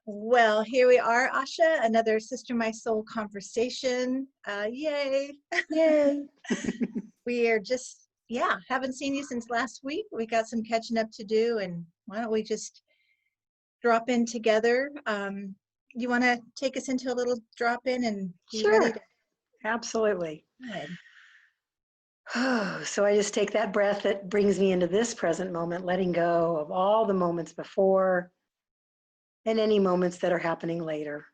Well, here we are, Asha, another Sister My Soul conversation. Yay. Yay. We are just, haven't seen you since last week. We got some catching up to do, and why don't we just drop in together? You want to take us into a little drop in and be ready Sure. to Absolutely. go ahead? Oh, so I just take that breath that brings me into this present moment, letting go of all the moments before and any moments that are happening later.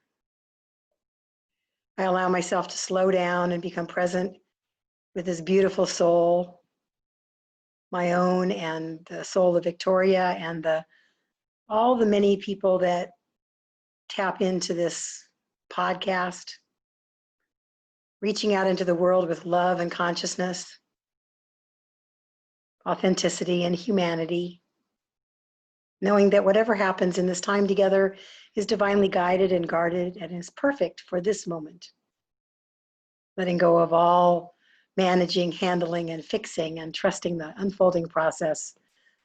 I allow myself to slow down and become present with this beautiful soul, my own and the soul of Victoria and all the many people that tap into this podcast, reaching out into the world with love and consciousness, authenticity and humanity, knowing that whatever happens in this time together is divinely guided and guarded and is perfect for this moment. Letting go of all managing, handling, and fixing, and trusting the unfolding process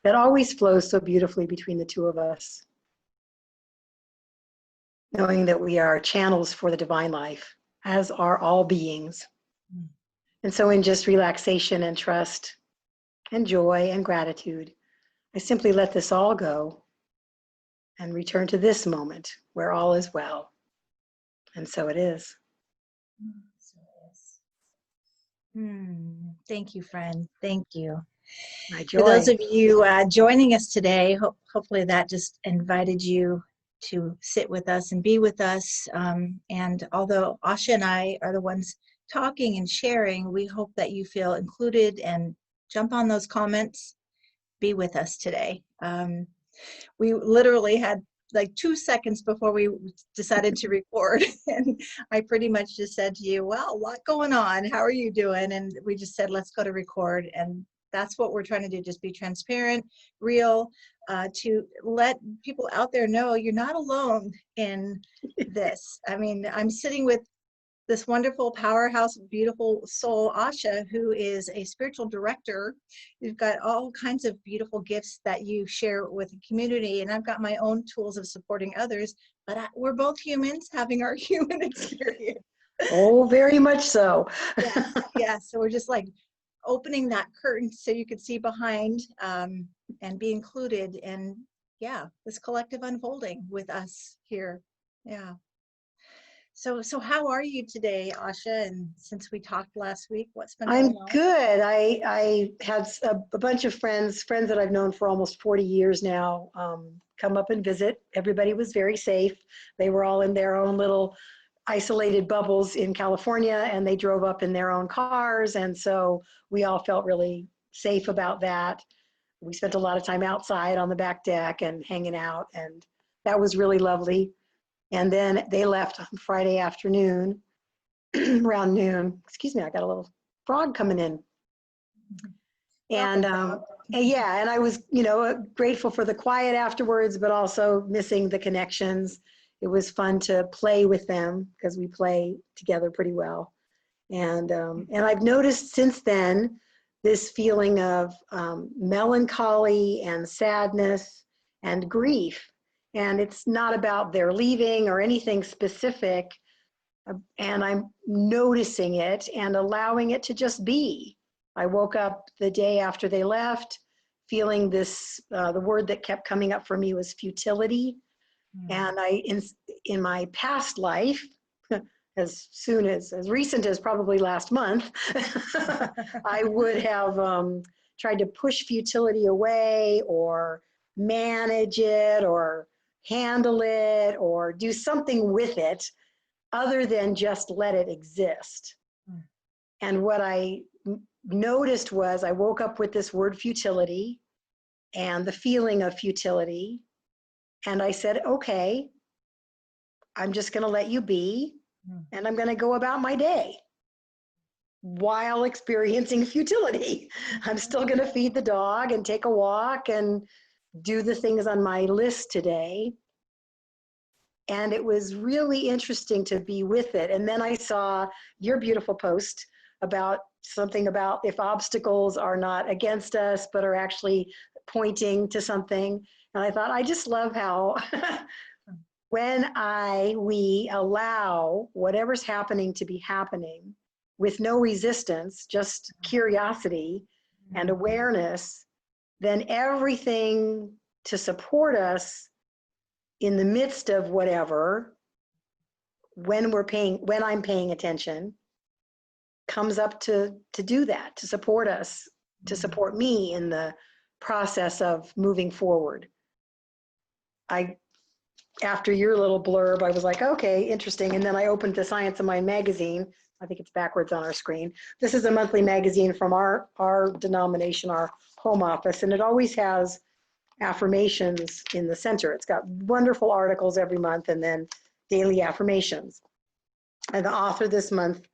that always flows so beautifully between the two of us. Knowing that we are channels for the divine life, as are all beings. And so in just relaxation and trust and joy and gratitude, I simply let this all go and return to this moment where all is well. And so it is. So it is. Thank you, friend. Thank you. My For those joy. of you joining us today, hopefully that just invited you to sit with us and be with us. And although Asha and I are the ones talking and sharing, we hope that you feel included and jump on those comments, be with us today. We literally had like 2 seconds before we decided to record, and I pretty much just said to you, well, a lot going on, how are you doing? And we just said, let's go to record. And that's what we're trying to do, just be transparent, real, to let people out there know you're not alone in this. I mean, I'm sitting with this wonderful powerhouse, beautiful soul, Asha, who is a spiritual director. You've got all kinds of beautiful gifts that you share with the community, and I've got my own tools of supporting others, but we're both humans having our human experience. Oh, very much so. Yeah. So we're just like opening that curtain so you could see behind, and be included in, this collective unfolding with us here. Yeah. So how are you today, Asha? And since we talked last week, what's been I'm going on? good. I had a bunch of friends that I've known for almost 40 years now, come up and visit. Everybody was very safe. They were all in their own little isolated bubbles in California, and they drove up in their own cars. And so we all felt really safe about that. We spent a lot of time outside on the back deck and hanging out, and that was really lovely. And then they left on Friday afternoon around noon. Excuse me, I got a little frog coming in. And and I was, grateful for the quiet afterwards, but also missing the connections. It was fun to play with them because we play together pretty well. And I've noticed since then this feeling of melancholy and sadness and grief. And it's not about their leaving or anything specific. And I'm noticing it and allowing it to just be. I woke up the day after they left feeling this, the word that kept coming up for me was futility. And in my past life, as recent as probably last month, I would have tried to push futility away or manage it or handle it or do something with it other than just let it exist. And what I noticed was I woke up with this word futility and the feeling of futility. And I said, okay, I'm just going to let you be, and I'm going to go about my day while experiencing futility. I'm still going to feed the dog and take a walk and do the things on my list today. And it was really interesting to be with it. And then I saw your beautiful post about something about if obstacles are not against us, but are actually pointing to something. And I thought, I just love how When we allow whatever's happening to be happening with no resistance, just curiosity and awareness, then everything to support us in the midst of whatever, when I'm paying attention, comes up to do that, to support us, to support me in the process of moving forward. After your little blurb, I was like, okay, interesting. And then I opened the Science of Mind magazine. I think it's backwards on our screen. This is a monthly magazine from our denomination, our home office, and it always has affirmations in the center. It's got wonderful articles every month and then daily affirmations. And the author this month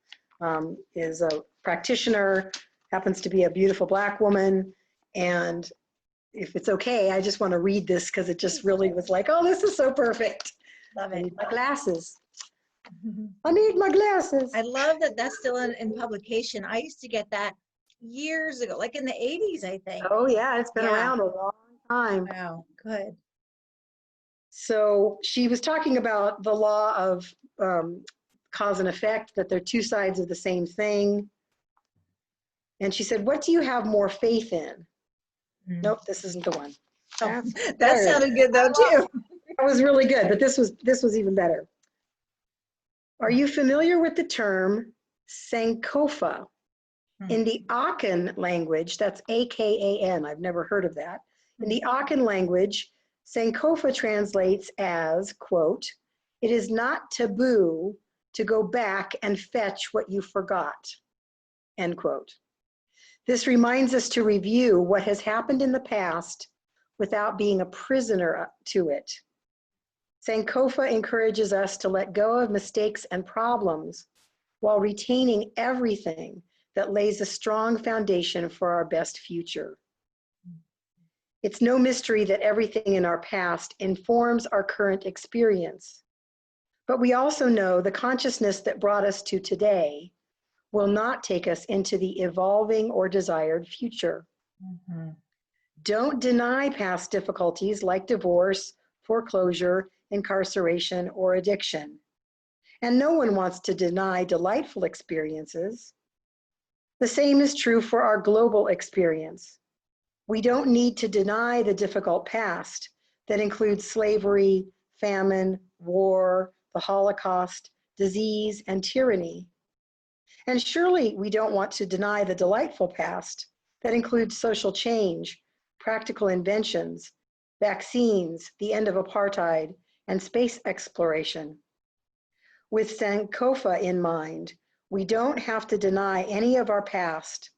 is a practitioner, happens to be a beautiful Black woman. And if it's okay, I just want to read this because it just really was like, oh, this is so perfect. Love I it. need my glasses. I need my glasses. I love that that's still in publication. I used to get that years ago, like in the 80s, I think. Oh yeah, it's been Yeah. around a long time. Wow, good. So she was talking about the law of cause and effect, that they're two sides of the same thing. And she said, what do you have more faith in? Nope, this isn't the one. Oh, that sounded good though too. That was really good, but this was even better. Are you familiar with the term Sankofa? In the Akan language, that's A-K-A-N, I've never heard of that. In the Akan language, Sankofa translates as, quote, it is not taboo to go back and fetch what you forgot, end quote. This reminds us to review what has happened in the past without being a prisoner to it. Sankofa encourages us to let go of mistakes and problems while retaining everything that lays a strong foundation for our best future. It's no mystery that everything in our past informs our current experience. But we also know the consciousness that brought us to today will not take us into the evolving or desired future. Don't deny past difficulties like divorce, foreclosure, incarceration, or addiction. And no one wants to deny delightful experiences. The same is true for our global experience. We don't need to deny the difficult past that includes slavery, famine, war, the Holocaust, disease, and tyranny. And surely we don't want to deny the delightful past that includes social change, practical inventions, vaccines, the end of apartheid, and space exploration. With Sankofa in mind, we don't have to deny any of our past.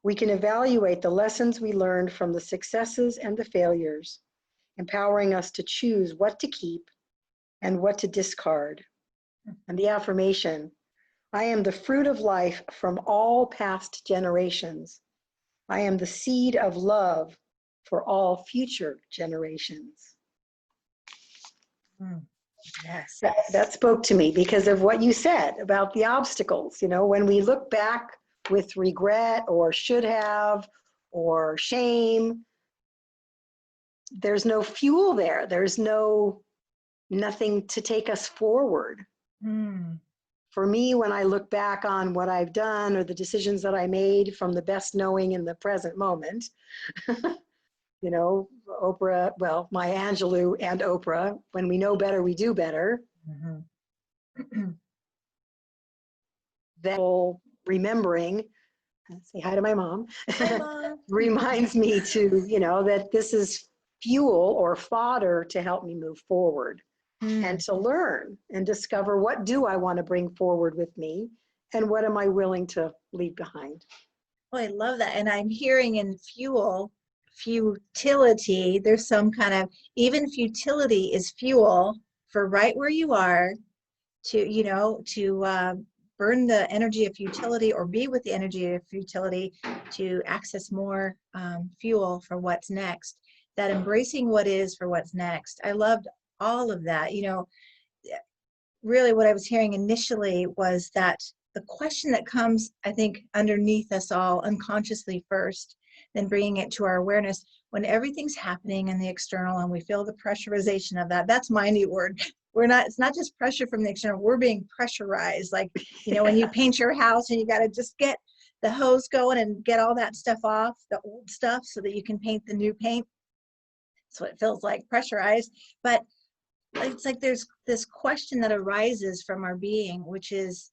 We can evaluate the lessons we learned from the successes and the failures, empowering us to choose what to keep and what to discard. And the affirmation, I am the fruit of life from all past generations. I am the seed of love for all future generations. Yes. That spoke to me because of what you said about the obstacles. You know, when we look back with regret or should have or shame, there's no fuel there. There's nothing to take us forward. For me, when I look back on what I've done or the decisions that I made from the best knowing in the present moment, you know, Oprah, well, Maya Angelou and Oprah, when we know better, we do better. That whole remembering, say hi to my mom, Hi, Mom. reminds me to, you know, that this is fuel or fodder to help me move forward. And to learn and discover what do I want to bring forward with me and what am I willing to leave behind. Oh, I love that. And I'm hearing in futility, there's some kind of, even futility is fuel for right where you are to, you know, to burn the energy of futility or be with the energy of futility to access more fuel for what's next. That embracing what is for what's next. I loved all of that. You know, really what I was hearing initially was that the question that comes, I think, underneath us all unconsciously first, then bringing it to our awareness when everything's happening in the external and we feel the pressurization of that. That's my new word, we're not, it's not just pressure from the external, we're being pressurized. Like, when you paint your house and you got to just get the hose going and get all that stuff off, the old stuff, so that you can paint the new paint. That's what it feels like, pressurized. But it's like there's this question that arises from our being, which is,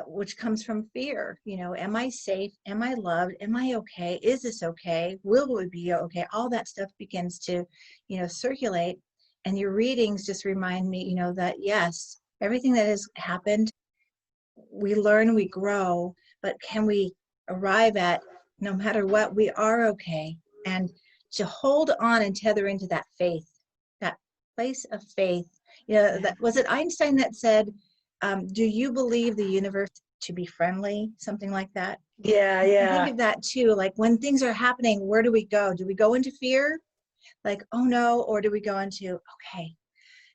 which comes from fear. Am I safe? Am I loved? Am I okay? Is this okay? Will we be okay? All that stuff begins to, circulate. And your readings just remind me, that yes, everything that has happened, we learn, we grow, but can we arrive at, no matter what, we are okay? And to hold on and tether into that faith, that place of faith. That was it Einstein that said, do you believe the universe to be friendly? Something like that. Yeah, I yeah. think of that too. Like when things are happening, where do we go? Do we go into fear? Like, oh no, or do we go into, okay,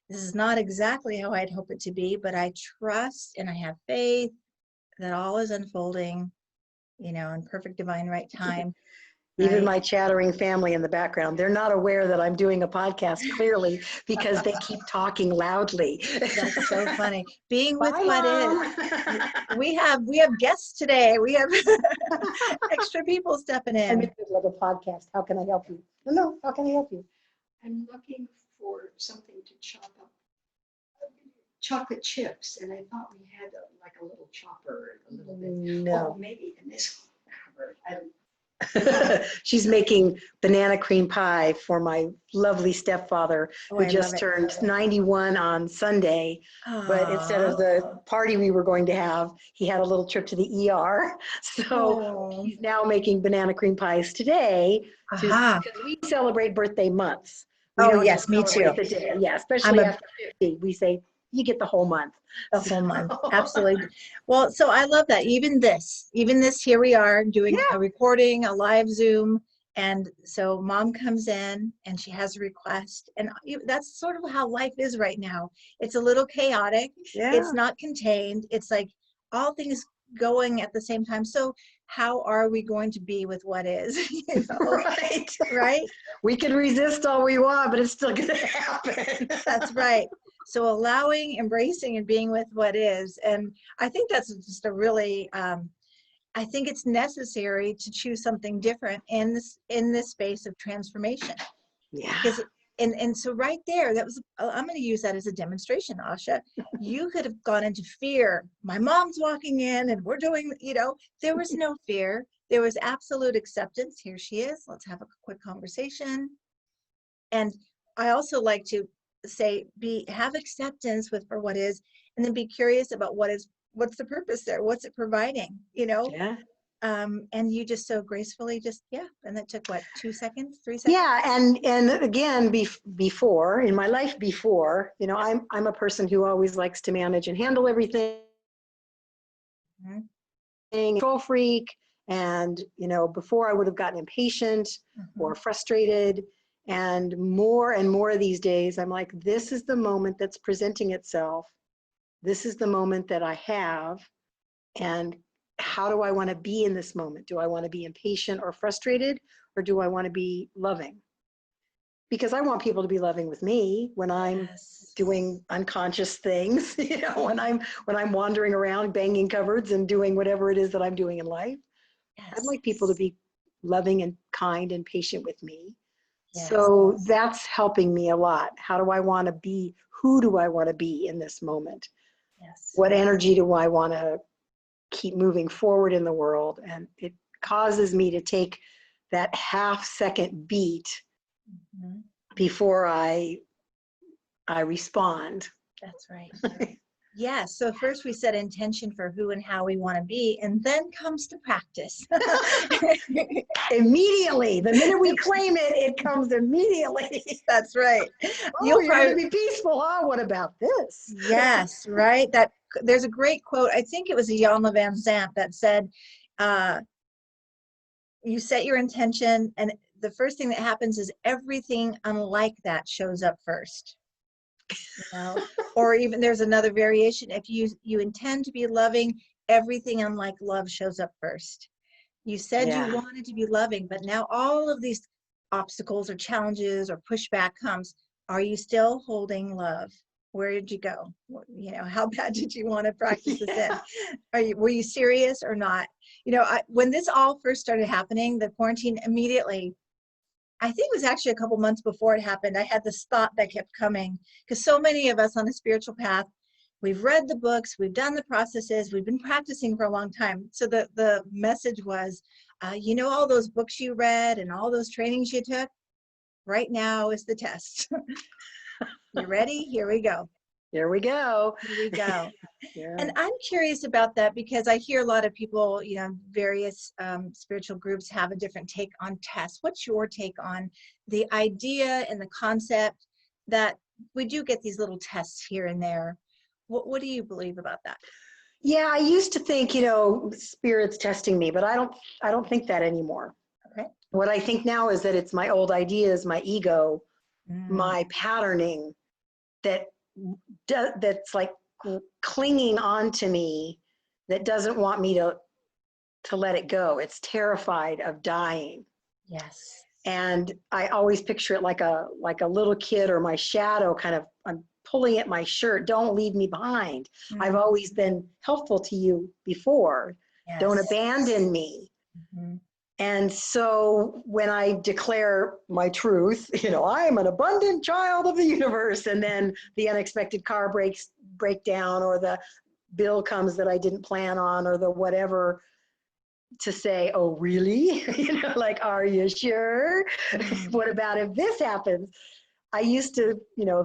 this is not exactly how I'd hope it to be, but I trust and I have faith that all is unfolding, in perfect divine right time. Even Right? my chattering family in the background, they're not aware that I'm doing a podcast clearly because they keep talking loudly. That's so funny. Being with Bye, what is. Mom. We have guests today. We have extra people stepping I'm in in. the middle of a podcast. How can I help you? No, how can I help you? I'm looking for something to chop up chocolate chips, and I thought we had like a little chopper, a little bit. Oh, No. maybe in this cupboard. She's making banana cream pie for my lovely stepfather Oh, who I love just it. turned 91 on Sunday. But instead of the party we were going to have, he had a little trip to the ER. So he's now making banana cream pies today Aha. because we celebrate birthday months. We Oh, don't yes, just me celebrate too. the day. Yeah, I'm especially a after 50. We say, you get the whole month. The whole month. Absolutely. Well, so I love that. Even this, here we are doing a recording, a live Zoom. And so mom comes in and she has a request. And that's sort of how life is right now. It's a little chaotic. Yeah. It's not contained. It's like all things going at the same time. So how are we going to be with what is? Right. Right? We can resist all we want, but it's still going to happen. That's right. So allowing, embracing, and being with what is. And I think that's just a really, I think it's necessary to choose something different in this space of transformation. Yeah. Because and so right there, that was, I'm going to use that as a demonstration, Asha. You could have gone into fear. My mom's walking in and we're doing, there was no fear. There was absolute acceptance. Here she is. Let's have a quick conversation. And I also like to say, have acceptance for what is, and then be curious about what's the purpose there, what's it providing, Yeah. And you just so gracefully and that took what, 2 seconds, 3 seconds? Yeah, and again, before in my life before, I'm a person who always likes to manage and handle everything, control freak, and before I would have gotten impatient or frustrated. And more these days, I'm like, this is the moment that's presenting itself. This is the moment that I have. And how do I want to be in this moment? Do I want to be impatient or frustrated, or do I want to be loving? Because I want people to be loving with me when I'm doing unconscious things, when I'm wandering around banging cupboards and doing whatever it is that I'm doing in life. I'd like people to be loving and kind and patient with me. So that's helping me a lot. How do I want to be? Who do I want to be in this moment? What energy do I want to keep moving forward in the world? And it causes me to take that half-second beat before I respond. That's right. Yes. So first we set intention for who and how we want to be, and then comes the practice. Immediately, the minute we claim it, it comes immediately. That's right. You're going to be peaceful. Oh, what about this? Yes, right. There's a great quote. I think it was Iyanla Van Zandt that said, you set your intention, and the first thing that happens is everything unlike that shows up first. Or even there's another variation. If you intend to be loving, everything unlike love shows up first. You said you wanted to be loving, but now all of these obstacles or challenges or pushback comes. Are you still holding love? Where did you go? How bad did you want to practice this in? Yeah. Were you serious or not? When this all first started happening, the quarantine, immediately, I think it was actually a couple months before it happened, I had this thought that kept coming, because so many of us on a spiritual path, we've read the books, we've done the processes, we've been practicing for a long time. So the message was, all those books you read and all those trainings you took, right now is the test. You ready? Here we go. Here we go. Here we go. Yeah. And I'm curious about that, because I hear a lot of people, various spiritual groups have a different take on tests. What's your take on the idea and the concept that we do get these little tests here and there? What do you believe about that? Yeah, I used to think, spirit's testing me, but I don't think that anymore. Okay. What I think now is that it's my old ideas, my ego, Mm. my patterning that's like clinging on to me, that doesn't want me to let it go. It's terrified of dying. Yes. And I always picture it like a little kid, or my shadow kind of, I'm pulling at my shirt. Don't leave me behind. Mm. I've always been helpful to you before. Yes. Don't abandon me. Mm-hmm. And so when I declare my truth, I am an abundant child of the universe, and then the unexpected car break down, or the bill comes that I didn't plan on, or the whatever, to say, oh, really? Like, are you sure? Mm. What about if this happens? I used to,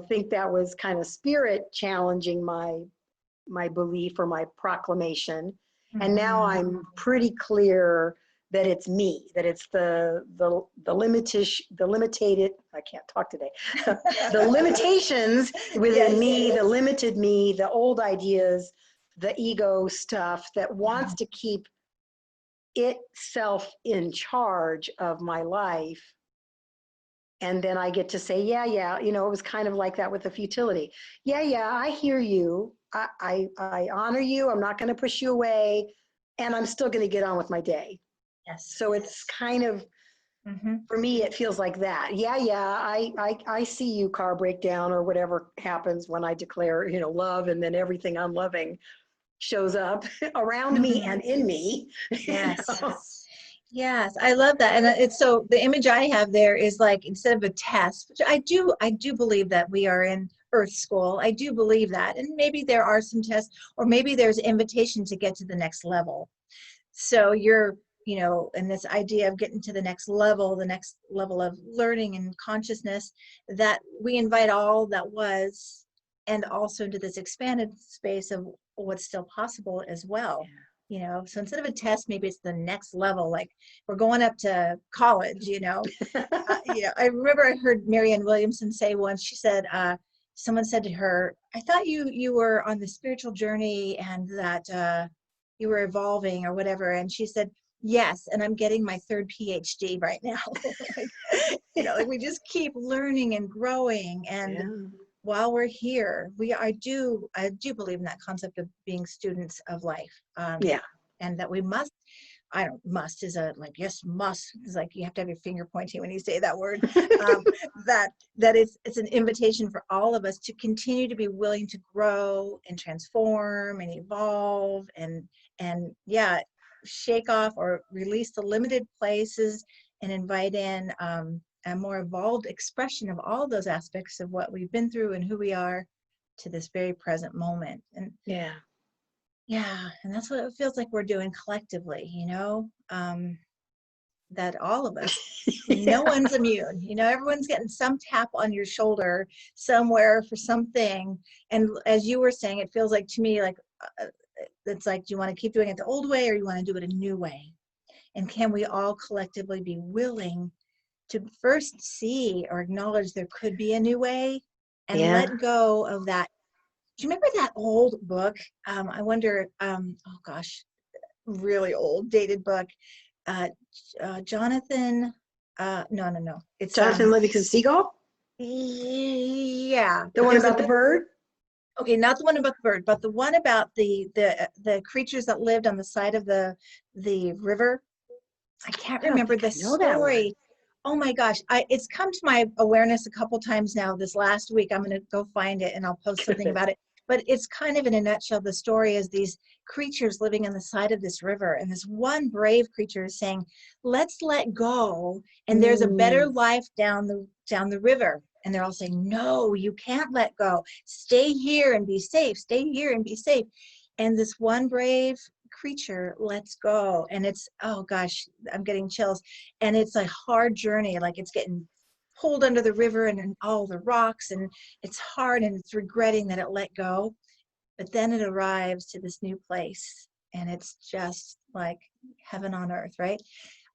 think that was kind of spirit challenging my belief or my proclamation. And now Mhm. I'm pretty clear that it's me, that it's the limited, I can't talk today, the limitations within Yes. me, the limited me, the old ideas, the ego stuff that wants to keep itself in charge of my life. And then I get to say, yeah, it was kind of like that with the futility. Yeah, I hear you. I honor you. I'm not going to push you away. And I'm still going to get on with my day. Yes. So it's kind of, Mm-hmm. for me, it feels like that. Yeah, I see you, car breakdown or whatever happens when I declare, love, and then everything I'm loving shows up around me and in me. Yes. Yes, I love that. And it's so the image I have there is like, instead of a test, which I do believe that we are in Earth School. I do believe that. And maybe there are some tests, or maybe there's invitation to get to the next level. So you're, and this idea of getting to the next level of learning and consciousness, that we invite all that was, and also into this expanded space of what's still possible as well. So instead of a test, maybe it's the next level, like we're going up to college. I remember I heard Marianne Williamson say once, she said, someone said to her, I thought you were on the spiritual journey, and that you were evolving or whatever. And she said, yes, and I'm getting my third PhD right now. Like we just keep learning and growing. And while we're here, I do believe in that concept of being students of life. And that we must, I don't, must is yes, must is like, you have to have your finger pointing when you say that word. That it's an invitation for all of us to continue to be willing to grow and transform and evolve and shake off or release the limited places and invite in a more evolved expression of all those aspects of what we've been through and who we are to this very present moment. And and that's what it feels like we're doing collectively, that all of us, no one's immune, everyone's getting some tap on your shoulder somewhere for something. And as you were saying, it feels like to me, like it's like, do you want to keep doing it the old way, or you want to do it a new way? And can we all collectively be willing to first see or acknowledge there could be a new way, and let go of that? Do you remember that old book? I wonder, really old, dated book. Jonathan, no. It's Jonathan Livingston Seagull? Yeah. The one about the bird? Okay, not the one about the bird, but the one about the creatures that lived on the side of the river. I can't remember the story. Oh my gosh, it's come to my awareness a couple times now this last week. I'm going to go find it and I'll post something about it. But it's kind of in a nutshell, the story is these creatures living on the side of this river. And this one brave creature is saying, let's let go. And there's a better life down the river. And they're all saying, no, you can't let go. Stay here and be safe. Stay here and be safe. And this one brave creature lets go. And it's, oh gosh, I'm getting chills. And it's a hard journey. Like it's getting pulled under the river and all the rocks, and it's hard and it's regretting that it let go. But then it arrives to this new place and it's just like heaven on earth, right?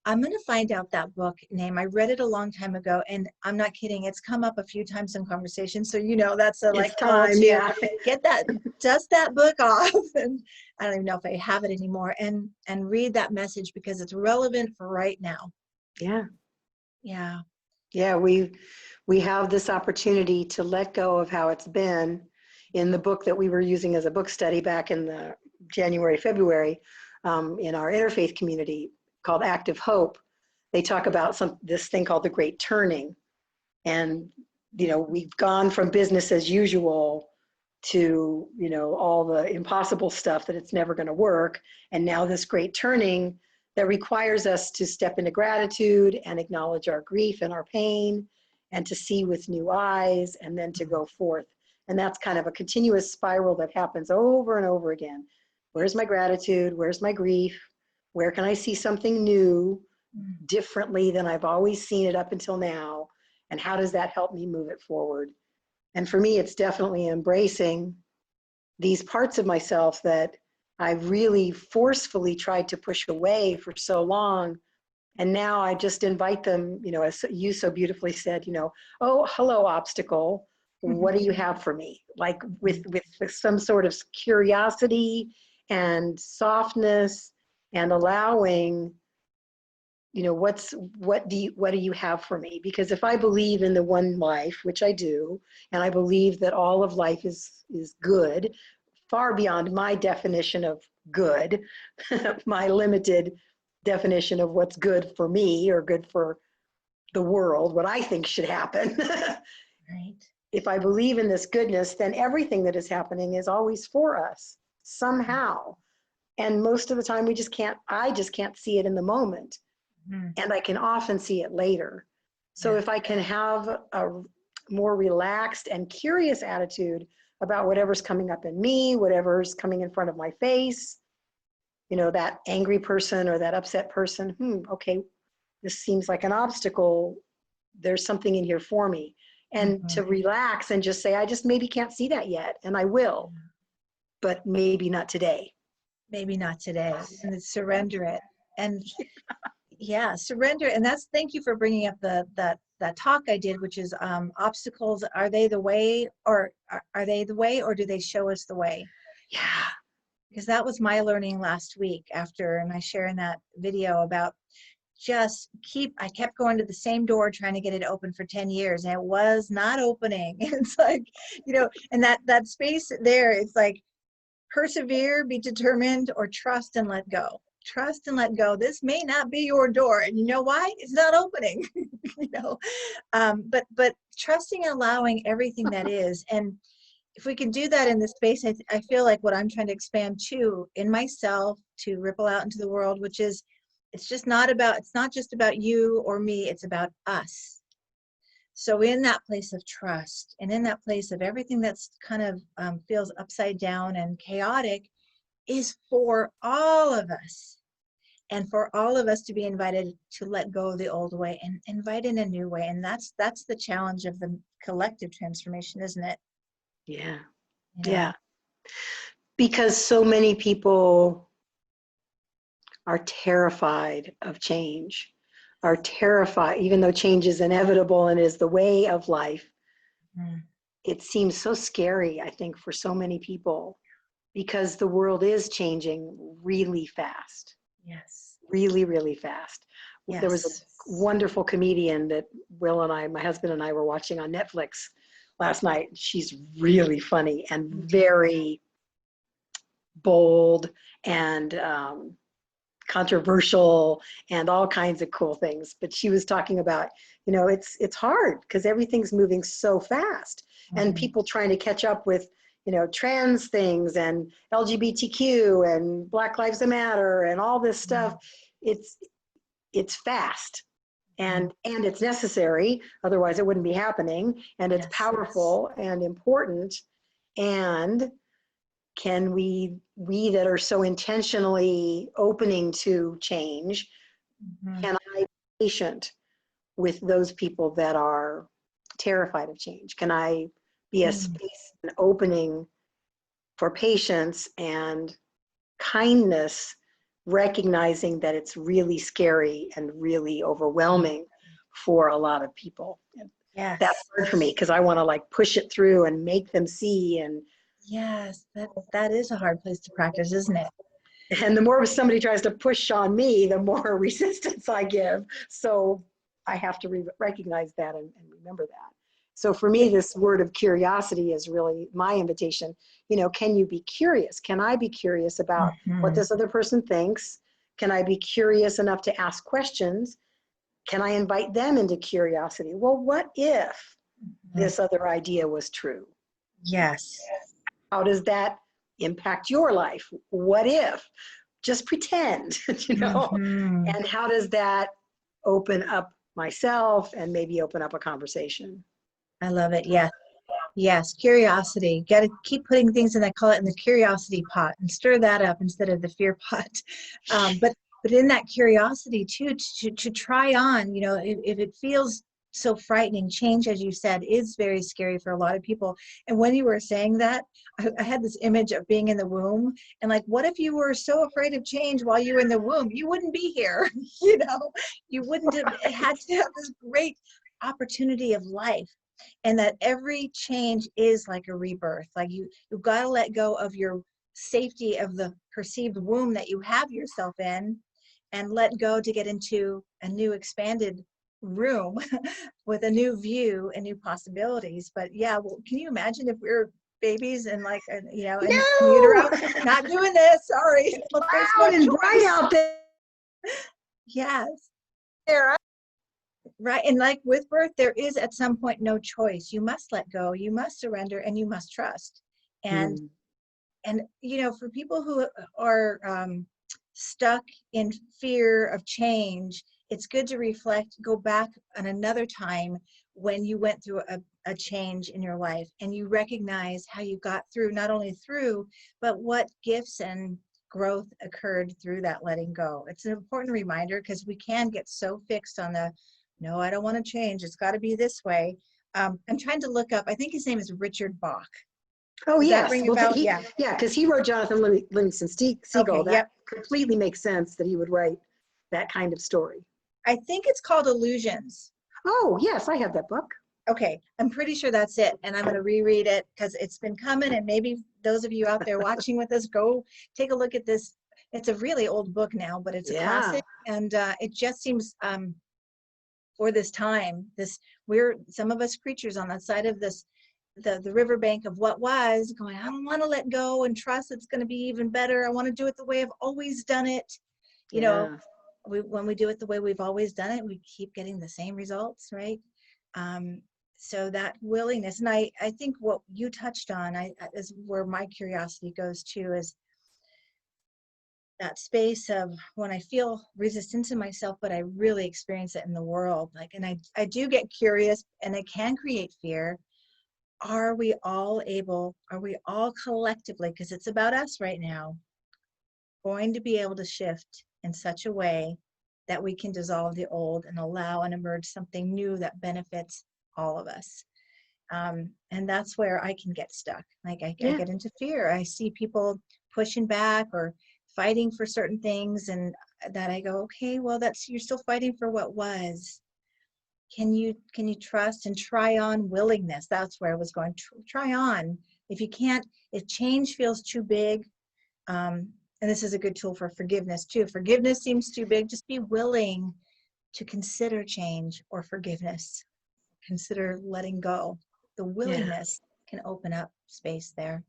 I'm going to find out that book name. I read it a long time ago, and I'm not kidding. It's come up a few times in conversation. So, that's a like time, call to yeah. get that, dust that book off. And I don't even know if I have it anymore, and read that message because it's relevant for right now. Yeah. Yeah. Yeah. We have this opportunity to let go of how it's been. In the book that we were using as a book study back in the January, February, in our interfaith community called Active Hope, they talk about this thing called the Great Turning. And, we've gone from business as usual to, all the impossible stuff that it's never going to work. And now this great turning that requires us to step into gratitude and acknowledge our grief and our pain and to see with new eyes and then to go forth. And that's kind of a continuous spiral that happens over and over again. Where's my gratitude? Where's my grief? Where can I see something new, differently than I've always seen it up until now? And how does that help me move it forward? And for me, it's definitely embracing these parts of myself that I really forcefully tried to push away for so long. And now I just invite them, as you so beautifully said, oh, hello, obstacle. What do you have for me? Like with some sort of curiosity and softness and allowing, what do you have for me? Because if I believe in the one life, which I do, and I believe that all of life is good, far beyond my definition of good, my limited definition of what's good for me or good for the world, what I think should happen. Right. If I believe in this goodness, then everything that is happening is always for us somehow. And most of the time I just can't see it in the moment. And I can often see it later. So if I can have a more relaxed and curious attitude about whatever's coming up in me, whatever's coming in front of my face, that angry person or that upset person, okay, this seems like an obstacle. There's something in here for me. And to relax and just say, I just maybe can't see that yet. And I will, but maybe not today. Maybe not today. And then surrender it. And surrender. And thank you for bringing up that talk I did, which is obstacles. Are they the way, or are they the way, or do they show us the way? Yeah. Because that was my learning last week after my sharing that video about I kept going to the same door trying to get it open for 10 years and it was not opening. It's like, and that space there, it's like persevere, be determined, or trust and let go. Trust and let go. This may not be your door, and you know why? It's not opening. But trusting and allowing everything that is. And if we can do that in this space, I feel like what I'm trying to expand to in myself to ripple out into the world, which is it's not just about you or me, it's about us. So in that place of trust and in that place of everything that's kind of feels upside down and chaotic is for all of us. And for all of us to be invited to let go of the old way and invite in a new way. And that's the challenge of the collective transformation, isn't it? Yeah. Yeah. Because so many people are terrified of change, are terrified, even though change is inevitable and is the way of life. It seems so scary, I think, for so many people because the world is changing really fast. Yes. Really, really fast. Yes. There was a wonderful comedian that Will and I, my husband and I, were watching on Netflix last night. She's really funny and very bold and controversial and all kinds of cool things. But she was talking about, it's hard because everything's moving so fast, and people trying to catch up with, trans things and LGBTQ and Black Lives Matter and all this stuff. It's fast. And it's necessary, otherwise it wouldn't be happening. And it's powerful and important. And can we that are so intentionally opening to change, can I be patient with those people that are terrified of change? Can I be a space, an opening for patience and kindness, recognizing that it's really scary and really overwhelming for a lot of people? Yes. That's hard for me because I want to like push it through and make them see. And yes, that is a hard place to practice, isn't it? And the more somebody tries to push on me, the more resistance I give. So I have to recognize that and remember that. So for me, this word of curiosity is really my invitation. Can you be curious? Can I be curious about what this other person thinks? Can I be curious enough to ask questions? Can I invite them into curiosity? Well, what if this other idea was true? Yes. How does that impact your life? What if? Just pretend, And how does that open up myself and maybe open up a conversation? I love it. Yes. Yes. Curiosity. Got to keep putting things in, I call it in the curiosity pot, and stir that up instead of the fear pot. But in that curiosity too, to try on, if it feels so frightening, change, as you said, is very scary for a lot of people. And when you were saying that, I had this image of being in the womb, and like, what if you were so afraid of change while you were in the womb? You wouldn't be here. You wouldn't have had to have this great opportunity of life. And that every change is like a rebirth. Like you've got to let go of your safety of the perceived womb that you have yourself in, and let go to get into a new expanded room with a new view and new possibilities. But yeah, well, can you imagine if we were babies and like, in utero? Not doing this, sorry. There's no and bright out there. Yes. Right. And like with birth, there is at some point no choice. You must let go, you must surrender, and you must trust. And for people who are stuck in fear of change, it's good to reflect, go back on another time when you went through a change in your life, and you recognize how you got through, not only through, but what gifts and growth occurred through that letting go. It's an important reminder, because we can get so fixed on no, I don't want to change, it's got to be this way. I'm trying to look up, I think his name is Richard Bach. Oh, Does yes. that ring a bell? Yeah, because he wrote Jonathan Livingston Seagull. Okay, that completely makes sense that he would write that kind of story. I think it's called Illusions. Oh, yes, I have that book. Okay, I'm pretty sure that's it. And I'm going to reread it because it's been coming. And maybe those of you out there watching with us, go take a look at this. It's a really old book now, but it's a classic. And it just seems for this time, we're some of us creatures on that side of this, the riverbank of what was, going, I don't want to let go and trust it's going to be even better. I want to do it the way I've always done it. When we do it the way we've always done it, we keep getting the same results, right? So that willingness, and I think what you touched on is where my curiosity goes to, is that space of when I feel resistance in myself, but I really experience it in the world. Like, and I do get curious, and it can create fear. Are we all collectively, because it's about us right now, going to be able to shift in such a way that we can dissolve the old and allow and emerge something new that benefits all of us? And that's where I can get stuck. Like I get into fear. I see people pushing back or fighting for certain things, and that I go, okay, well, you're still fighting for what was. Can you trust and try on willingness? That's where I was going. Try on. If you can't, if change feels too big, and this is a good tool for forgiveness too. Forgiveness seems too big. Just be willing to consider change or forgiveness. Consider letting go. The willingness can open up space there.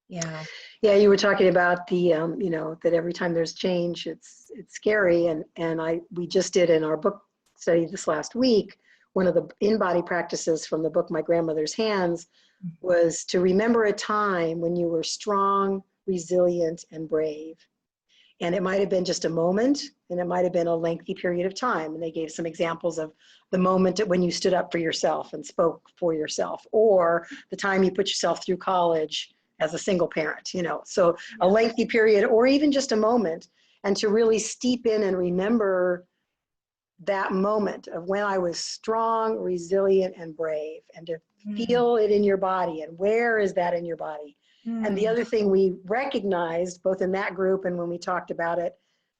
Yeah. Yeah, you were talking about the, that every time there's change, it's scary. And we just did in our book study this last week, one of the in-body practices from the book My Grandmother's Hands was to remember a time when you were strong, resilient, and brave. And it might have been just a moment, and it might have been a lengthy period of time. And they gave some examples of the moment when you stood up for yourself and spoke for yourself, or the time you put yourself through college as a single parent, So a lengthy period, or even just a moment, and to really steep in and remember that moment of when I was strong, resilient, and brave, and to feel it in your body. And where is that in your body? And the other thing we recognized, both in that group and when we talked about it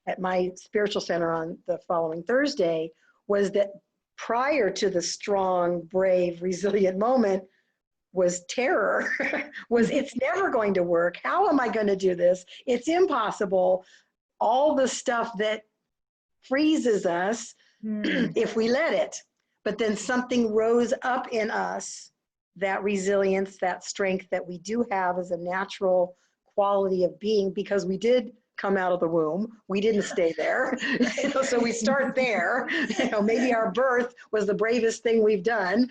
at my spiritual center on the following Thursday, was that prior to the strong, brave, resilient moment was terror, was it's never going to work. How am I going to do this? It's impossible. All the stuff that freezes us if we let it. But then something rose up in us, that resilience, that strength that we do have as a natural quality of being, because we did come out of the womb. We didn't stay there. So we start there. Maybe our birth was the bravest thing we've done.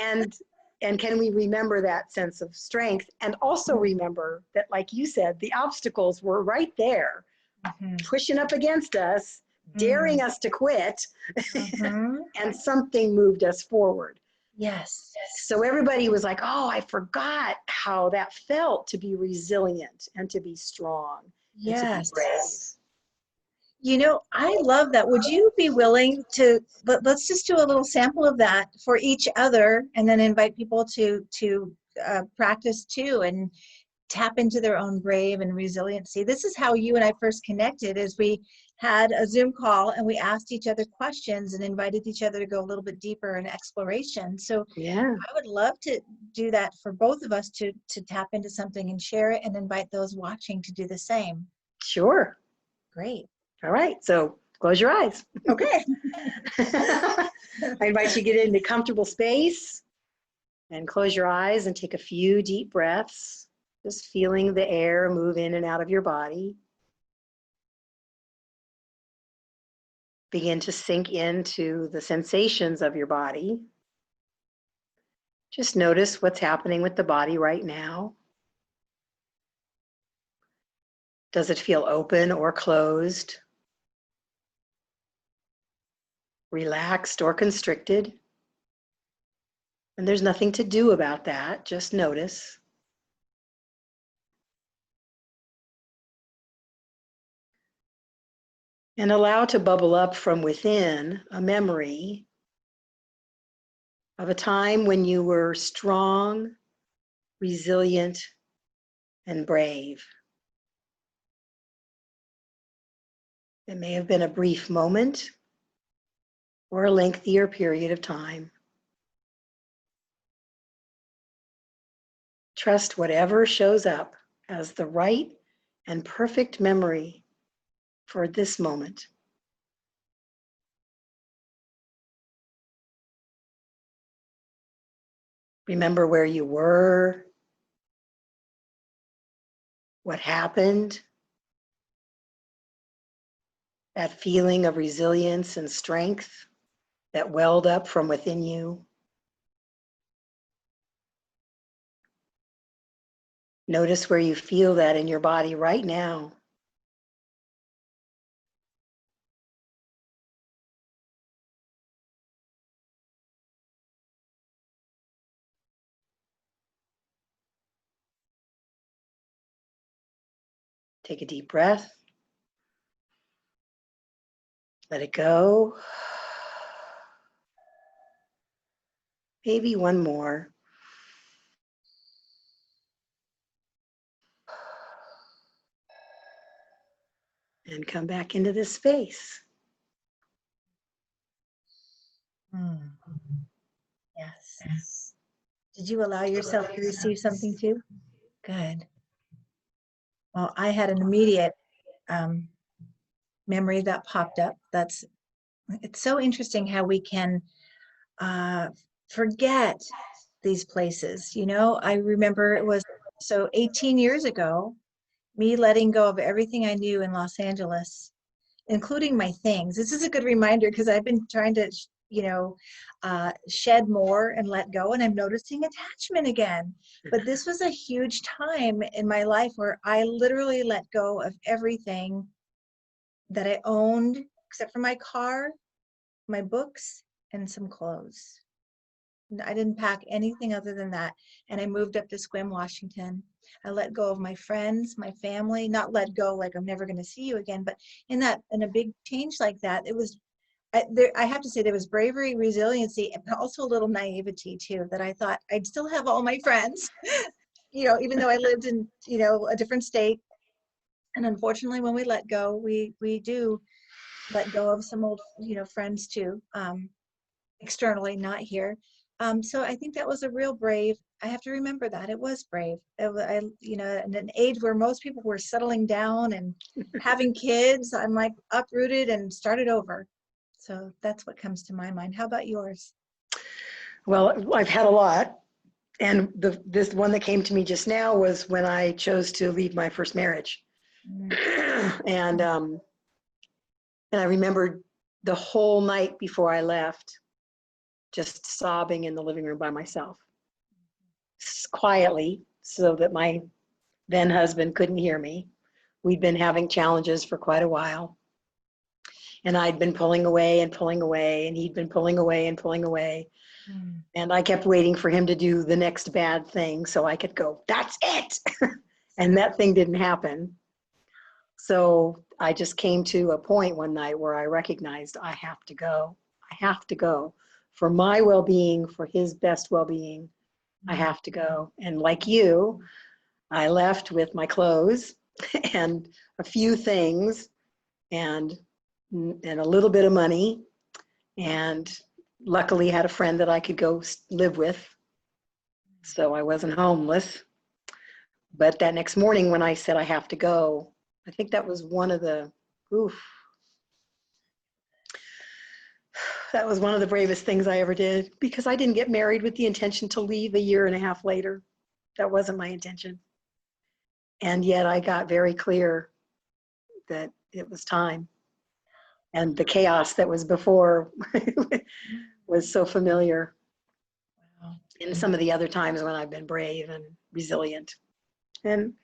And can we remember that sense of strength, and also remember that, like you said, the obstacles were right there, pushing up against us, daring us to quit, and something moved us forward. Yes. So everybody was like, oh, I forgot how that felt to be resilient and to be strong. Yes. And to be brave. I love that. Would you be willing to, let's just do a little sample of that for each other, and then invite people to practice too, and tap into their own brave and resiliency. This is how you and I first connected, is we had a Zoom call and we asked each other questions and invited each other to go a little bit deeper in exploration. So Yeah, I would love to do that for both of us, to tap into something and share it, and invite those watching to do the same. sure. Great. All right, so close your eyes. Okay. I invite you to get into comfortable space and close your eyes and take a few deep breaths, just feeling the air move in and out of your body. Begin to sink into the sensations of your body. Just notice what's happening with the body right now. Does it feel open or closed? Relaxed or constricted? And there's nothing to do about that, just notice. And allow to bubble up from within a memory of a time when you were strong, resilient, and brave. It may have been a brief moment or a lengthier period of time. Trust whatever shows up as the right and perfect memory for this moment. Remember where you were, what happened, that feeling of resilience and strength that welled up from within you. Notice where you feel that in your body right now. Take a deep breath. Let it go. Maybe one more. And come back into this space. Yes. Did you allow yourself to receive something too? Good. Well, I had an immediate memory that popped up. It's so interesting how we can forget these places. You know, I remember it was so 18 years ago, me letting go of everything I knew in Los Angeles, including my things. This is a good reminder because I've been trying to, you know, shed more and let go, and I'm noticing attachment again. But this was a huge time in my life where I literally let go of everything that I owned, except for my car, my books, and some clothes. I didn't pack anything other than that. And I moved up to Sequim, Washington. I let go of my friends, my family, not let go like I'm never going to see you again, but in a big change like that, it was, I have to say there was bravery, resiliency, and also a little naivety too, that I thought I'd still have all my friends, you know, even though I lived in, you know, a different state. And unfortunately, when we let go, we do let go of some old, you know, friends too, externally, not here. So I think that was a real brave. I have to remember that it was brave. You know, in an age where most people were settling down and having kids, I'm like uprooted and started over. So that's what comes to my mind. How about yours? Well, I've had a lot. And this one that came to me just now was when I chose to leave my first marriage. Mm. And I remembered the whole night before I left, just sobbing in the living room by myself, quietly, so that my then husband couldn't hear me. We'd been having challenges for quite a while. And I'd been pulling away and pulling away, and he'd been pulling away and pulling away. Mm. And I kept waiting for him to do the next bad thing so I could go, that's it. And that thing didn't happen. So I just came to a point one night where I recognized I have to go. I have to go. For my well-being, for his best well-being, I have to go. And like you, I left with my clothes and a few things and a little bit of money, and luckily had a friend that I could go live with, so I wasn't homeless. But that next morning when I said I have to go, I think that was one of the, that was one of the bravest things I ever did, because I didn't get married with the intention to leave a year and a half later. That wasn't my intention. And yet I got very clear that it was time. And the chaos that was before was so familiar Wow. in some of the other times when I've been brave and resilient. And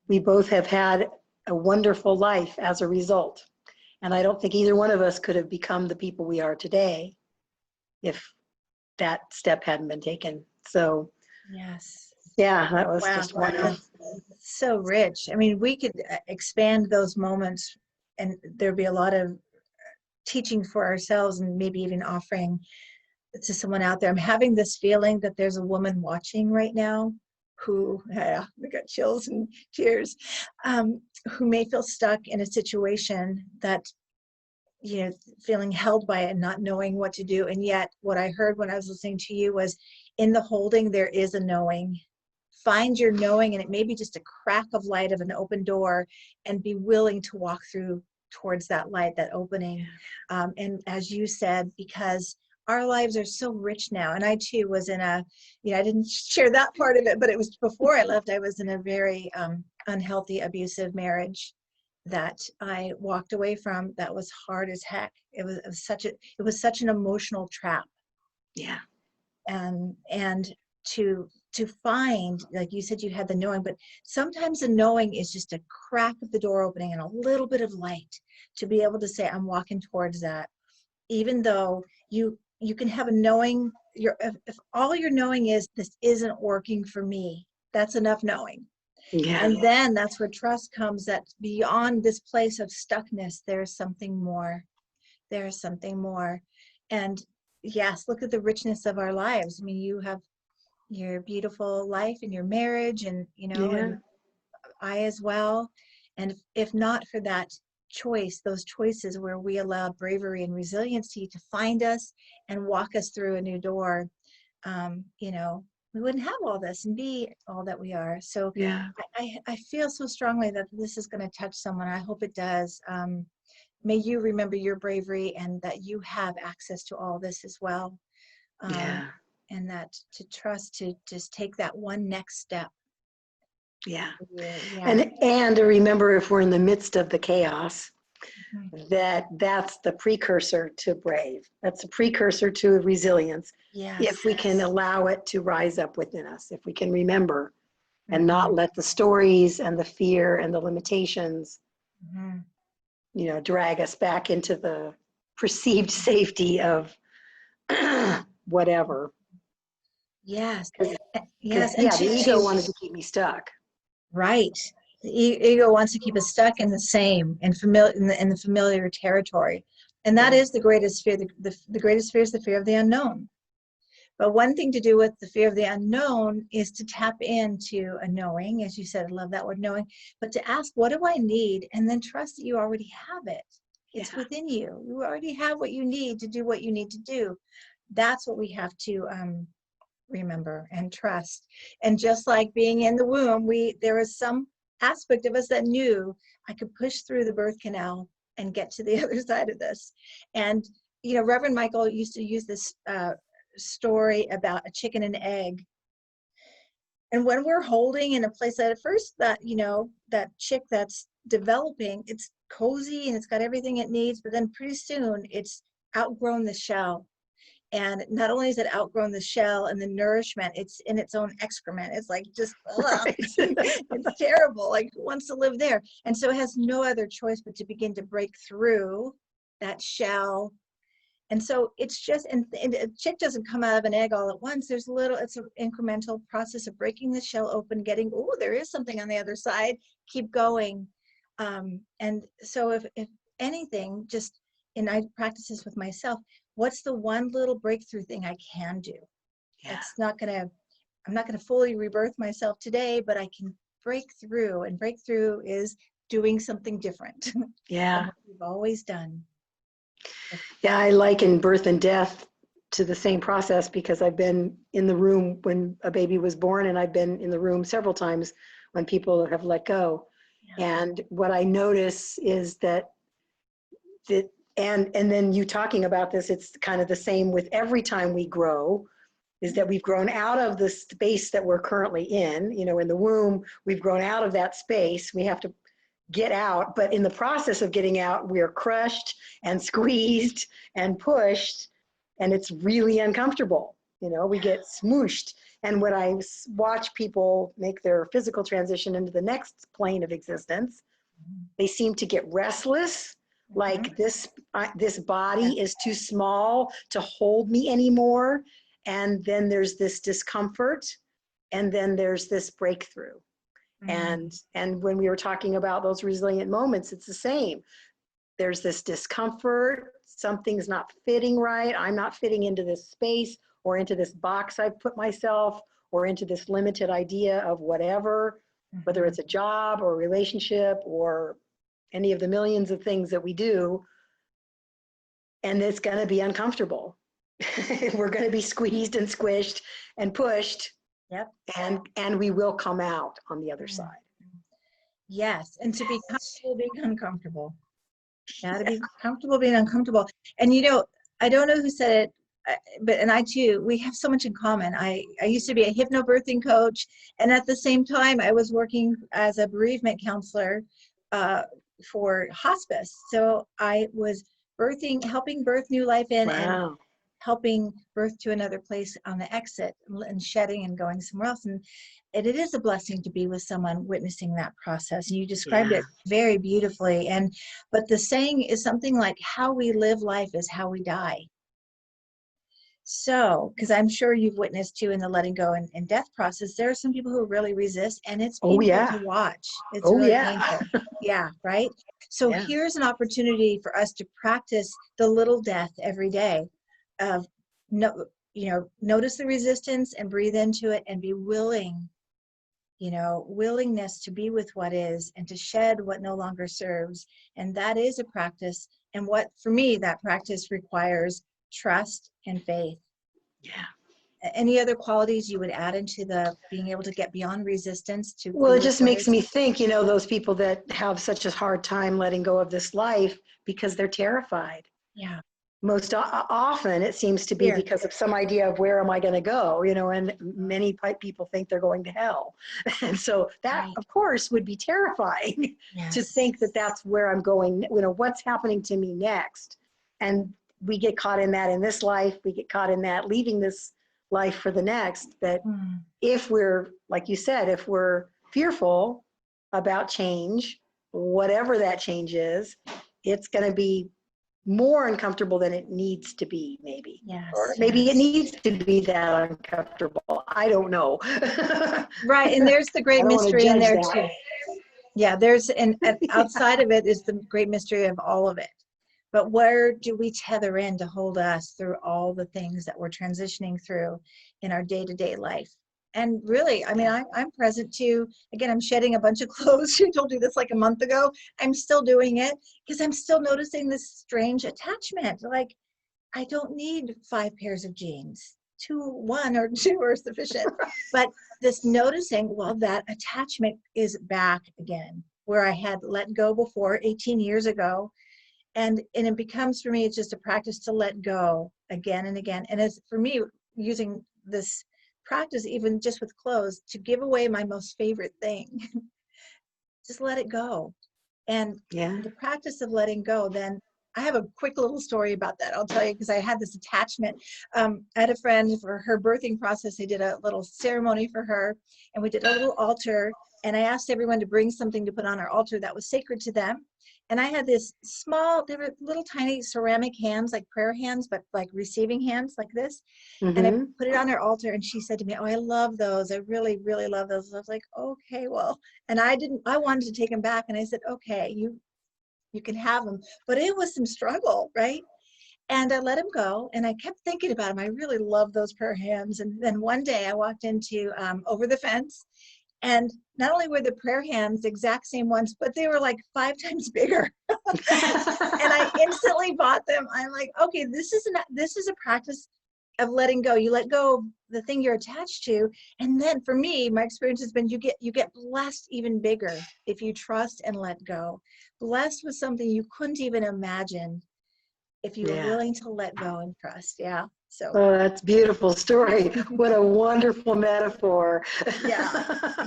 we both have had a wonderful life as a result. And I don't think either one of us could have become the people we are today if that step hadn't been taken. So Yes. yeah, that was Wow. just one of, That's so rich. I mean, we could expand those moments, and there'd be a lot of teaching for ourselves and maybe even offering to someone out there. I'm having this feeling that there's a woman watching right now who, yeah, I got chills and tears, who may feel stuck in a situation that, you know, feeling held by it and not knowing what to do. And yet what I heard when I was listening to you was, in the holding, there is a knowing. Find your knowing, and it may be just a crack of light of an open door, and be willing to walk through towards that light, that opening. And as you said, because our lives are so rich now. And I too was in a, you know, I didn't share that part of it, but it was before I left. I was in a very unhealthy, abusive marriage that I walked away from. That was hard as heck. It was such an emotional trap. yeah, And to find, like you said, you had the knowing, but sometimes the knowing is just a crack of the door opening and a little bit of light to be able to say, I'm walking towards that. Even though you can have a knowing, if all your knowing is, this isn't working for me, that's enough knowing. yeah, And then that's where trust comes, that beyond this place of stuckness, there's something more. There's something more. And yes, look at the richness of our lives. I mean, you have your beautiful life and your marriage, and, you know, yeah, and I as well. And if not for that choice, those choices where we allow bravery and resiliency to find us and walk us through a new door, you know, we wouldn't have all this and be all that we are. So yeah, I feel so strongly that this is going to touch someone. I hope it does. May you remember your bravery, and that you have access to all this as well. Um, yeah. and that to trust to just take that one next step. Yeah. Yeah. And to remember, if we're in the midst of the chaos, Mhm. that's the precursor to brave. That's a precursor to resilience. Yes. If we can allow it to rise up within us, if we can remember and Mhm. not let the stories and the fear and the limitations, Mhm. drag us back into the perceived safety of whatever. Yes. Because, Yes. And yeah, the ego wanted to keep me stuck. right. The ego wants to keep us stuck in the same and familiar in the familiar territory. And that Yeah. is the greatest fear. The greatest fear is the fear of the unknown. But one thing to do with the fear of the unknown is to tap into a knowing, as you said, I love that word knowing, but to ask, what do I need? And then trust that you already have it. It's Yeah. within you. You already have what you need to do what you need to do. That's what we have to remember and trust. And just like being in the womb, there was some aspect of us that knew I could push through the birth canal and get to the other side of this. And Reverend Michael used to use this story about a chicken and egg. And when we're holding in a place that at first that that chick that's developing, it's cozy and it's got everything it needs, but then pretty soon it's outgrown the shell. And not only is it outgrown the shell and the nourishment, it's in its own excrement. It's like just, ugh. Right. It's terrible. Like, who wants to live there? And so it has no other choice but to begin to break through that shell. And so it's just, and a chick doesn't come out of an egg all at once. It's an incremental process of breaking the shell open, getting, oh, there is something on the other side, keep going. And so if anything, just, and I practice this with myself, what's the one little breakthrough thing I can do? Yeah. I'm not gonna fully rebirth myself today, but I can break through, and breakthrough is doing something different Yeah. than what we've always done. Yeah, I liken birth and death to the same process because I've been in the room when a baby was born, and I've been in the room several times when people have let go. Yeah. And what I notice is that and then you talking about this, it's kind of the same with every time we grow, is that we've grown out of the space that we're currently in. In the womb, we've grown out of that space. We have to get out, but in the process of getting out, we are crushed and squeezed and pushed, and it's really uncomfortable. We get smooshed. And when I watch people make their physical transition into the next plane of existence, they seem to get restless, like this body is too small to hold me anymore. And then there's this discomfort, and then there's this breakthrough. And when we were talking about those resilient moments, it's the same. There's this discomfort, something's not fitting right, I'm not fitting into this space or into this box I've put myself, or into this limited idea of whatever, whether it's a job or a relationship or any of the millions of things that we do. And it's going to be uncomfortable. We're going to be squeezed and squished and pushed. Yep. And we will come out on the other side. Yes, and to be comfortable being uncomfortable. Yeah, to be comfortable being uncomfortable. And I don't know who said it, but and I too, we have so much in common. I used to be a hypnobirthing coach, and at the same time, I was working as a bereavement counselor for hospice. So I was helping birth new life in, and Wow. helping birth to another place on the exit, and shedding and going somewhere else. And it is a blessing to be with someone witnessing that process. And you described it very beautifully. But the saying is something like, how we live life is how we die. So, because I'm sure you've witnessed too in the letting go and death process, there are some people who really resist, and it's painful to watch. It's really painful. Yeah, right? So here's an opportunity for us to practice the little death every day of notice the resistance and breathe into it, and be willing, willingness to be with what is and to shed what no longer serves. And that is a practice. And what, for me, that practice requires trust and faith. Yeah. Any other qualities you would add into the being able to get beyond resistance to? Well, it just makes me think, those people that have such a hard time letting go of this life because they're terrified. Yeah. most often it seems to be Fear. because of some idea of where am I going to go, and many people think they're going to hell. And so that, Right. of course, would be terrifying to Yes. think that that's where I'm going, what's happening to me next. And we get caught in that in this life, we get caught in that leaving this life for the next. That Mm. if we're, like you said, if we're fearful about change, whatever that change is, it's going to be more uncomfortable than it needs to be, maybe. Yes. Or maybe it Yes. needs to be that uncomfortable. I don't know. Right. And there's the I great don't want to mystery in judge there that. too. Yeah, there's and outside of it is the great mystery of all of it. But where do we tether in to hold us through all the things that we're transitioning through in our day-to-day life? And really, I mean, I'm present too. Again, I'm shedding a bunch of clothes. I told you this like a month ago. I'm still doing it because I'm still noticing this strange attachment. Like, I don't need 5 pairs of jeans. 1 or 2 are sufficient. But this noticing, well, that attachment is back again, where I had let go before 18 years ago. And it becomes, for me, it's just a practice to let go again and again. And it's for me, using this practice, even just with clothes, to give away my most favorite thing, just let it go. And Yeah. the practice of letting go, then I have a quick little story about that. I'll tell you, because I had this attachment. I had a friend for her birthing process. I did a little ceremony for her, and we did a little altar. And I asked everyone to bring something to put on our altar that was sacred to them. And I had this small, they were little tiny ceramic hands, like prayer hands, but like receiving hands like this. And I Mm-hmm. put it on her altar, and she said to me, "Oh, I love those. I really, really love those." I was like, "Okay, well," and I wanted to take them back. And I said, "Okay, you can have them." But it was some struggle, right? And I let him go, and I kept thinking about him. I really love those prayer hands. And then one day I walked into Over the Fence, and not only were the prayer hands the exact same ones, but they were like 5 times bigger. And I instantly bought them. I'm like, okay, this is a practice of letting go. You let go of the thing you're attached to, and then for me, my experience has been you get blessed even bigger if you trust and let go. Blessed with something you couldn't even imagine if you were Yeah. willing to let go and trust. Yeah. So Oh, that's a beautiful story. What a wonderful metaphor. yeah.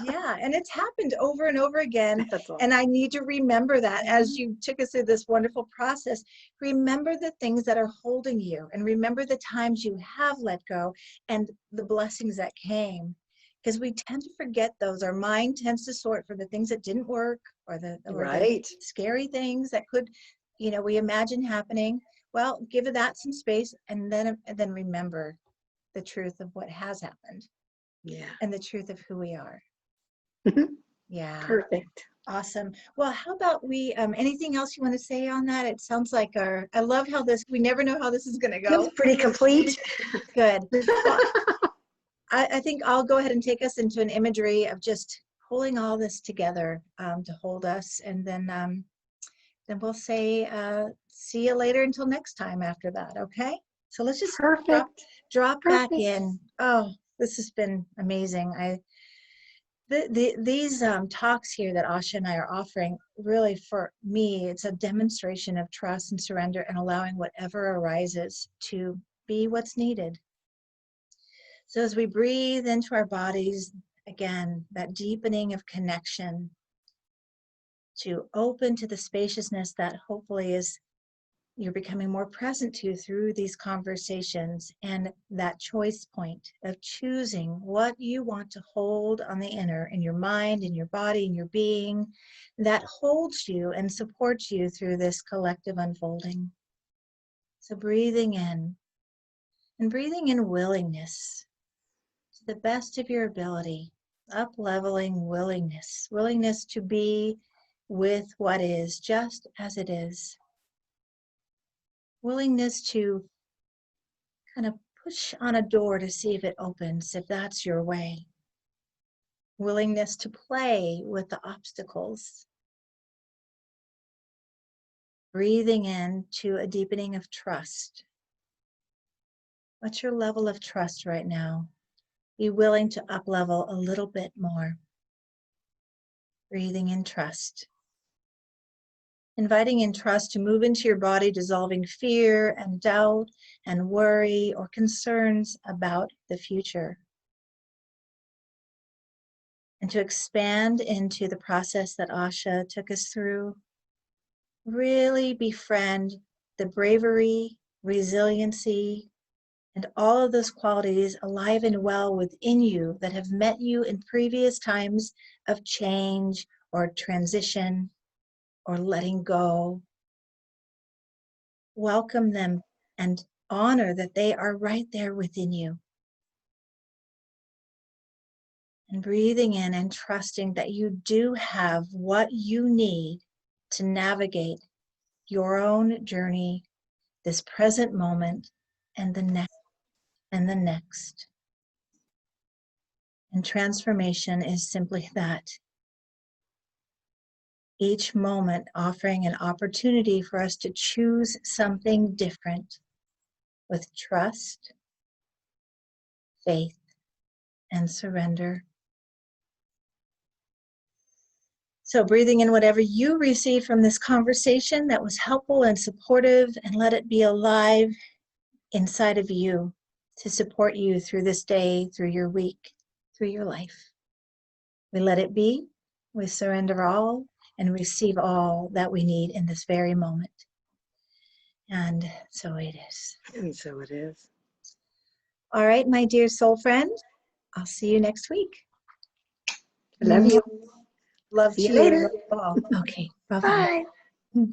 Yeah. And it's happened over and over again. That's awesome. And I need to remember that as you took us through this wonderful process. Remember the things that are holding you, and remember the times you have let go and the blessings that came. Because we tend to forget those. Our mind tends to sort for the things that didn't work, or the Right. scary things that could, we imagine happening. Well, give that some space, and then remember the truth of what has happened Yeah. and the truth of who we are. Yeah. Perfect. Awesome. Well, how about we, anything else you want to say on that? It sounds like I love how we never know how this is going to It was go. pretty complete. Good. Well, I think I'll go ahead and take us into an imagery of just pulling all this together to hold us. And then we'll say, see you later until next time after that. Okay. So let's just Perfect. drop back Perfect. in. Oh, this has been amazing. These talks here that Asha and I are offering, really for me, it's a demonstration of trust and surrender and allowing whatever arises to be what's needed. So as we breathe into our bodies, again, that deepening of connection to open to the spaciousness that hopefully you're becoming more present to through these conversations, and that choice point of choosing what you want to hold on the inner, in your mind, in your body, in your being, that holds you and supports you through this collective unfolding. So breathing in, and breathing in willingness to the best of your ability, up-leveling willingness to be with what is just as it is. Willingness to kind of push on a door to see if it opens, if that's your way. Willingness to play with the obstacles. Breathing in to a deepening of trust. What's your level of trust right now? Be willing to up-level a little bit more. Breathing in trust. inviting in trust to move into your body, dissolving fear and doubt and worry or concerns about the future. And to expand into the process that Asha took us through, really befriend the bravery, resiliency, and all of those qualities alive and well within you that have met you in previous times of change or transition or letting go. Welcome them and honor that they are right there within you. And breathing in and trusting that you do have what you need to navigate your own journey, this present moment, and the next, and the next. And transformation is simply that. Each moment offering an opportunity for us to choose something different with trust, faith, and surrender. So breathing in whatever you receive from this conversation that was helpful and supportive, and let it be alive inside of you to support you through this day, through your week, through your life. We let it be, we surrender all, and receive all that we need in this very moment. And so it is. And so it is. All right, my dear soul friend, I'll see you next week. I love you. Love See to you you. later. Love you all. Okay, bye-bye. Bye.